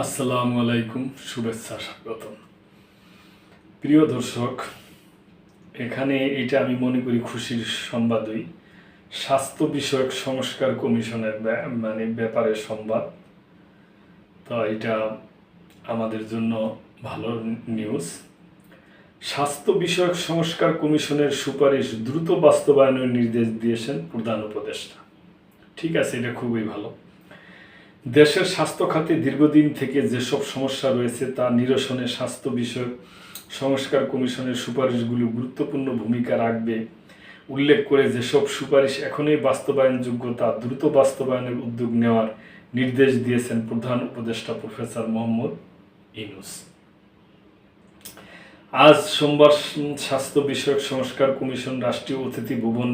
আসসালামু আলাইকুম, শুভেচ্ছা, স্বাগতম। প্রিয় দর্শক, এখানে এটা আমি মনে করি খুশির সংবাদই। স্বাস্থ্য বিষয়ক সংস্কার কমিশনের ব্যাপারে সংবাদ। তো এটা আমাদের জন্য ভালো নিউজ। স্বাস্থ্য বিষয়ক সংস্কার কমিশনের সুপারিশ দ্রুত বাস্তবায়নের নির্দেশ দিয়েছেন প্রধান উপদেষ্টা। ঠিক আছে, এটা খুবই ভালো। দেশের স্বাস্থ্য খাতে দীর্ঘদিন থেকে যেসব সমস্যা রয়েছে তা নিরসনে স্বাস্থ্য বিষয়ক সংস্কার কমিশনের সুপারিশগুলো গুরুত্বপূর্ণ ভূমিকা রাখবে উল্লেখ করে যেসব সুপারিশ এখনই বাস্তবায়নযোগ্য তা দ্রুত বাস্তবায়নের উদ্যোগ নেওয়ার নির্দেশ দিয়েছেন প্রধান উপদেষ্টা প্রফেসর মোহাম্মদ ইউনূস। আজ সোমবার স্বাস্থ্য বিষয়ক সংস্কার কমিশন রাষ্ট্রীয় অতিথি ভবন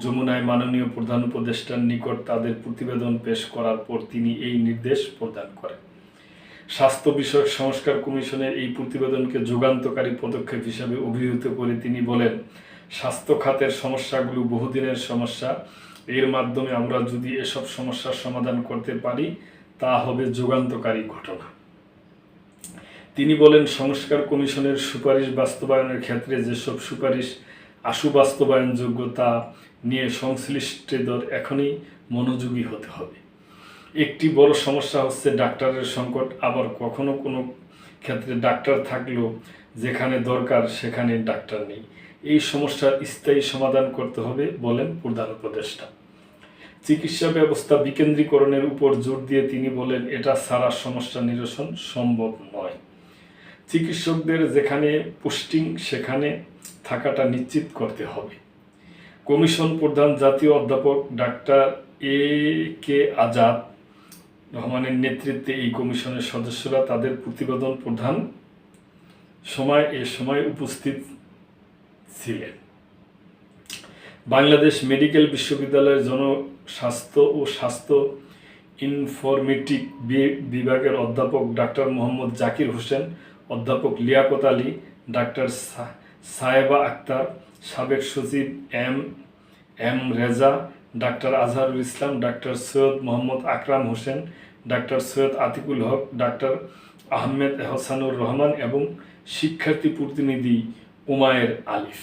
যমুনায় মাননীয় প্রধান উপদেষ্টার নিকট তাদের প্রতিবেদন পেশ করার পর তিনি এই নির্দেশ প্রদান করেন। স্বাস্থ্য বিষয়ক সংস্কার কমিশনের এই প্রতিবেদনকে যুগান্তকারী পদক্ষেপ হিসাবে অভিহিত করে তিনি বলেন, স্বাস্থ্য খাতের সমস্যাগুলো বহুদিনের সমস্যা। এর মাধ্যমে আমরা যদি এসব সমস্যার সমাধান করতে পারি তা হবে যুগান্তকারী ঘটনা। তিনি বলেন, সংস্কার কমিশনের সুপারিশ বাস্তবায়নের ক্ষেত্রে যেসব সুপারিশ আশু বাস্তবায়নযোগ্য তা নিয়ে সংশ্লিষ্টদের এখনই মনোযোগী হতে হবে। একটি বড় সমস্যা হচ্ছে ডাক্তারের সংকট। আবার কখনো কোনো ক্ষেত্রে ডাক্তার থাকলেও যেখানে দরকার সেখানে ডাক্তার নেই। এই সমস্যার স্থায়ী সমাধান করতে হবে বলেন প্রধান উপদেষ্টা। চিকিৎসা ব্যবস্থা বিকেন্দ্রীকরণের উপর জোর দিয়ে তিনি বলেন, এটা ছাড়া সমস্যা নিরসন সম্ভব নয়। চিকিৎসকদের যেখানে পোস্টিং সেখানে থাকাটা নিশ্চিত করতে হবে। কমিশন প্রধান জাতীয় অধ্যাপক ডাক্তার এ.কে আজাদ রহমানের নেতৃত্বে এই কমিশনের সদস্যরা তাদের প্রতিবেদন প্রদান সময় উপস্থিত ছিলেন। বাংলাদেশ মেডিকেল বিশ্ববিদ্যালয়ের জনস্বাস্থ্য ও স্বাস্থ্য ইনফরমেটিক বিভাগের অধ্যাপক ডাক্তার মোহাম্মদ জাকির হোসেন, অধ্যাপক লিয়াকত আলী, ডাক্তার সায়েবা আক্তার, সাবেক সচিব M Reza, doctor Azharul Islam, doctor Syed Mohammad আকরাম হোসেন, ডাক্তার সৈয়দ আতিকুল হক, ডাক্তার আহমেদ এহসানুর রহমান এবং শিক্ষার্থী প্রতিনিধি উমায়ের আলিফ।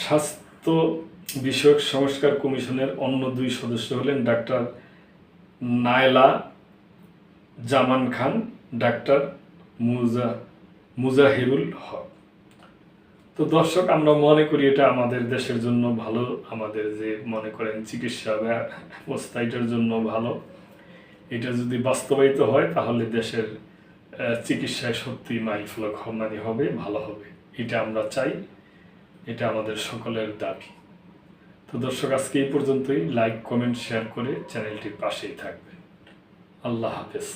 স্বাস্থ্য বিষয়ক সংস্কার কমিশনের অন্য দুই সদস্য হলেন ডাক্তার নায়লা জামান খান, ডাক্তার মুজাহিরুল হক। তো দর্শক, আমরা মনে করি এটা আমাদের দেশের জন্য ভালো। আমাদের যে মনে করেন চিকিৎসা ব্যবস্থা, এটার জন্য ভালো। এটা যদি বাস্তবায়িত হয় তাহলে দেশের চিকিৎসায় সত্যি মাইলফলক হবে, ভালো হবে। এটা আমরা চাই, এটা আমাদের সকলের দাবি। তো দর্শক, আজকে এই পর্যন্তই। লাইক, কমেন্ট, শেয়ার করে চ্যানেলটির পাশেই থাকবেন। আল্লাহ হাফেজ।